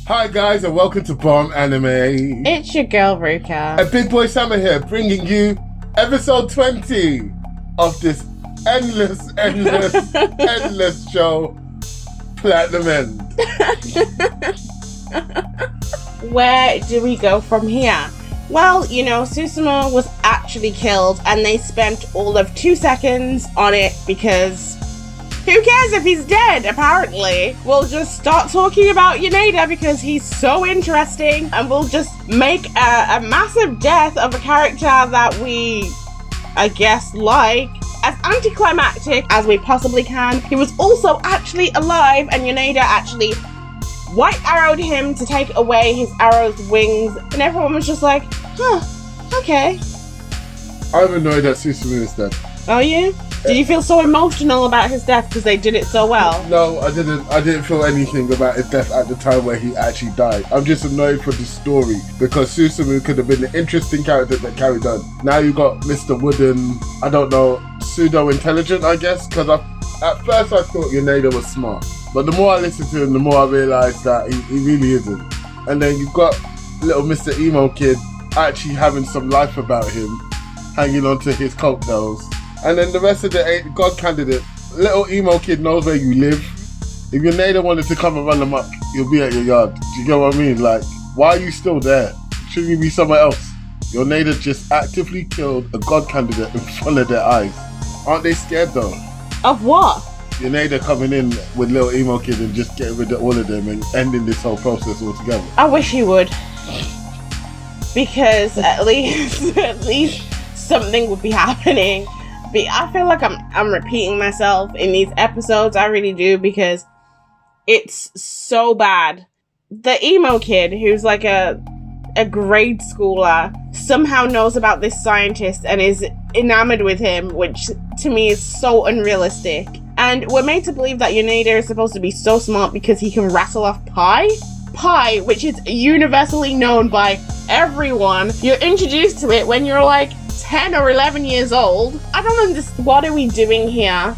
Hi guys and welcome to Bomb Anime. It's your girl Ruka. And Big Boy Summer here, bringing you episode 20 of this endless show, Platinum End. Where do we go from here? Well, you know, Susumu was actually killed and they spent all of 2 seconds on it because who cares if he's dead, apparently. We'll just start talking about Yaneda because he's so interesting and we'll just make a massive death of a character that we, I guess, like as anticlimactic as we possibly can. He was also actually alive and Yaneda actually white arrowed him to take away his arrow's wings and everyone was just like, huh, okay. I'm annoyed that Susumu is dead. Are you? Did you feel so emotional about his death because they did it so well? No, I didn't feel anything about his death at the time where he actually died. I'm just annoyed for the story because Susumu could have been an interesting character that carried on. Now you got Mr. Wooden, I don't know, pseudo-intelligent, I guess, because at first I thought Yaneda was smart. But the more I listened to him, the more I realised that he really isn't. And then you've got little Mr. Emo Kid actually having some life about him, hanging on to his coattails. And then the rest of the God candidate, little Emo Kid knows where you live. If your neighbor wanted to come and run them up, you'll be at your yard. Do you get what I mean? Like, why are you still there? Shouldn't you be somewhere else? Your neighbor just actively killed a God candidate in front of their eyes. Aren't they scared though? Of what? Your neighbor coming in with little Emo Kid and just getting rid of all of them and ending this whole process altogether. I wish he would. Because at least something would be happening. But I feel like I'm repeating myself in these episodes. I really do, because it's so bad. The Emo Kid, who's like a grade schooler, somehow knows about this scientist and is enamored with him, which to me is so unrealistic. And we're made to believe that Yaneda is supposed to be so smart because he can rattle off pie, which is universally known by everyone. You're introduced to it when you're like 10 or 11 years old. I don't understand. What are we doing here?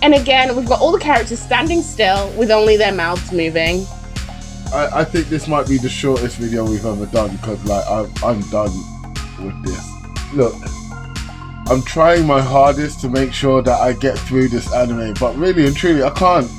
And again, we've got all the characters standing still with only their mouths moving. I think this might be the shortest video we've ever done because, like, I'm done with this. Look, I'm trying my hardest to make sure that I get through this anime, but really and truly, I can't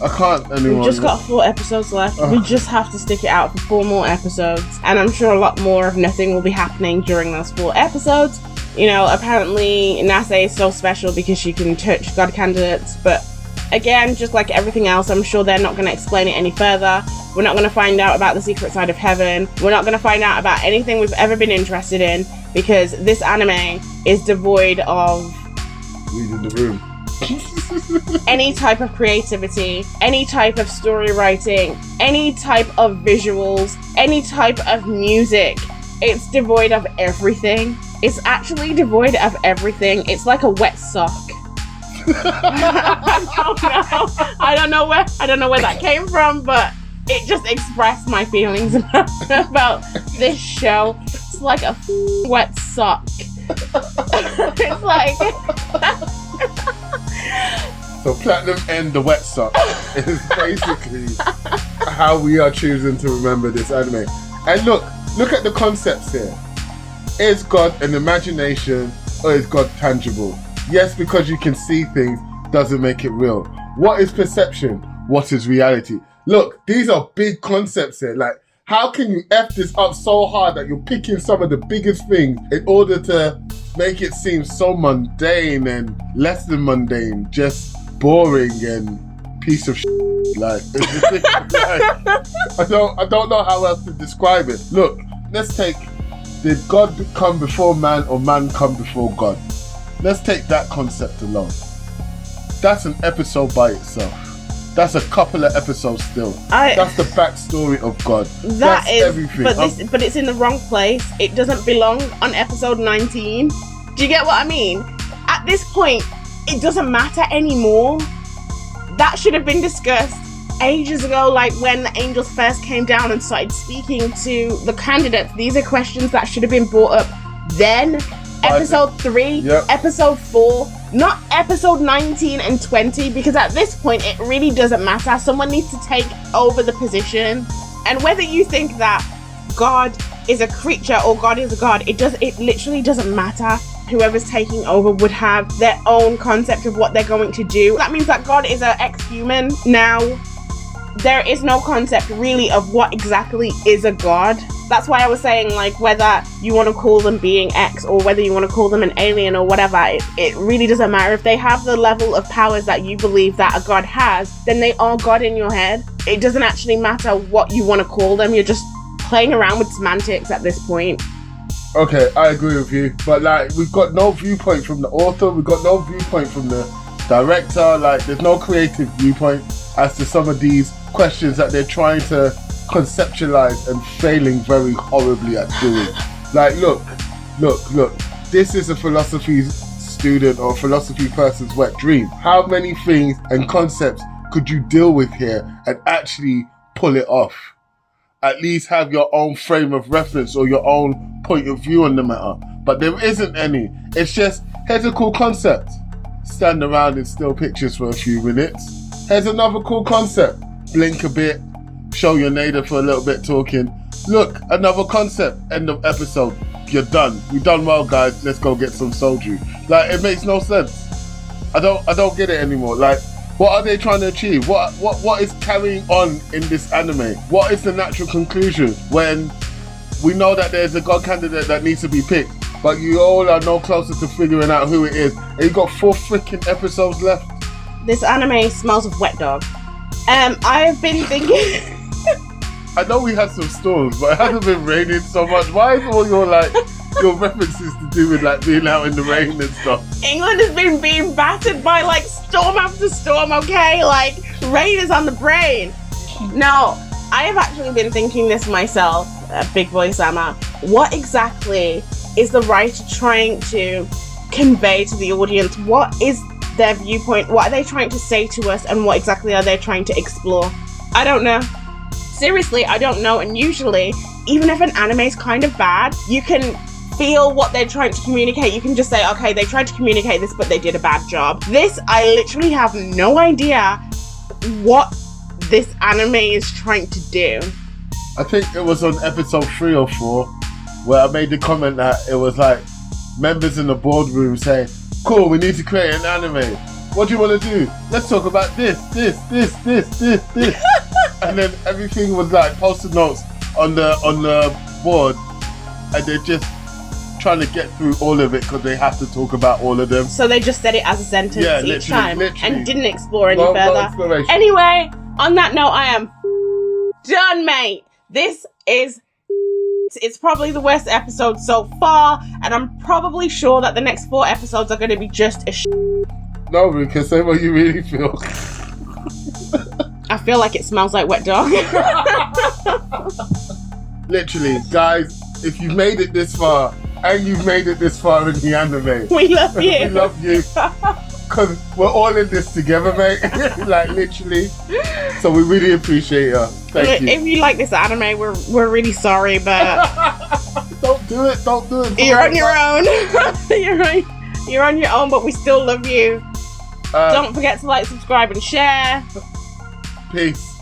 anymore. We've just got 4 episodes left. We just have to stick it out for 4 more episodes, and I'm sure a lot more of nothing will be happening during those 4 episodes. You know, apparently Nasse is so special because she can touch God candidates, but again, just like everything else, I'm sure they're not going to explain it any further. We're not going to find out about the secret side of heaven. We're not going to find out about anything we've ever been interested in because this anime is devoid of reading the room. Any type of creativity, any type of story writing, any type of visuals, any type of music. It's devoid of everything. It's actually devoid of everything. It's like a wet sock. I don't know where that came from, but it just expressed my feelings about this show. It's like a wet sock. It's like so Platinum End the wet sock is basically how we are choosing to remember this anime. And look at the concepts here. Is God an imagination or is God tangible? Yes, because you can see things doesn't make it real. What is perception? What is reality? Look, these are big concepts here. Like, how can you F this up so hard that you're picking some of the biggest things in order to make it seem so mundane and less than mundane, just boring and piece of shit. Like, it's ridiculous. Like, I don't know how else to describe it. Look, let's take, did God come before man or man come before God? Let's take that concept alone. That's an episode by itself. That's a couple of episodes still. That's the backstory of God. That's everything. But it's in the wrong place. It doesn't belong on episode 19. Do you get what I mean? At this point, it doesn't matter anymore. That should have been discussed ages ago, like when the angels first came down and started speaking to the candidates. These are questions that should have been brought up then. Episode 3, yep. Episode 4, not episode 19 and 20, because at this point it really doesn't matter. Someone needs to take over the position And whether you think that God is a creature or God is a god, it literally doesn't matter. Whoever's taking over would have their own concept of what they're going to do. That means that God is an ex-human now. There is no concept really of what exactly is a god. That's why I was saying, like, whether you want to call them being X or whether you want to call them an alien or whatever, it really doesn't matter. If they have the level of powers that you believe that a god has, then they are God in your head. It doesn't actually matter what you want to call them. You're just playing around with semantics at this point. Okay, I agree with you. But, like, we've got no viewpoint from the author. We've got no viewpoint from the director. Like, there's no creative viewpoint as to some of these questions that they're trying to conceptualize and failing very horribly at doing. Like, look, this is a philosophy student or philosophy person's wet dream. How many things and concepts could you deal with here and actually pull it off? At least have your own frame of reference or your own point of view on the matter. But there isn't any. It's just, here's a cool concept. Stand around in still pictures for a few minutes. Here's another cool concept. Blink a bit. Show your neighbor for a little bit talking. Look, another concept. End of episode. You're done. We've done well, guys. Let's go get some soju. Like, it makes no sense. I don't get it anymore. Like, what are they trying to achieve? What is carrying on in this anime? What is the natural conclusion when we know that there's a god candidate that needs to be picked, but you all are no closer to figuring out who it is, and you've got 4 freaking episodes left? This anime smells of wet dog. I've been thinking... I know we had some storms, but it hasn't been raining so much. Why is all your references to do with like being out in the rain and stuff? England has been being battered by like storm after storm, okay? Like, rain is on the brain. No, I have actually been thinking this myself, Big Boy Sama. What exactly is the writer trying to convey to the audience? What is their viewpoint? What are they trying to say to us? And what exactly are they trying to explore? I don't know. Seriously, I don't know. And usually, even if an anime is kind of bad, you can feel what they're trying to communicate. You can just say, okay, they tried to communicate this, but they did a bad job. This, I literally have no idea what this anime is trying to do. I think it was on episode 3 or 4 where I made the comment that it was like members in the boardroom saying, cool, we need to create an anime. What do you want to do? Let's talk about this. And then everything was like post-it notes on the board, and they're just trying to get through all of it because they have to talk about all of them. So they just said it as a sentence each time literally. And didn't explore any further. Anyway, on that note, I am done, mate. This is... It's probably the worst episode so far, and I'm probably sure that the next 4 episodes are going to be just a No, Ruka, say what you really feel. I feel like it smells like wet dog. Literally, guys, if you've made it this far, and you've made it this far in the anime, we love you. We love you. Because we're all in this together, mate. Like, literally. So we really appreciate you. Thank you. If you like this anime, we're really sorry, but... Don't do it. You're on your own. You're on your own, but we still love you. Don't forget to like, subscribe, and share. Peace.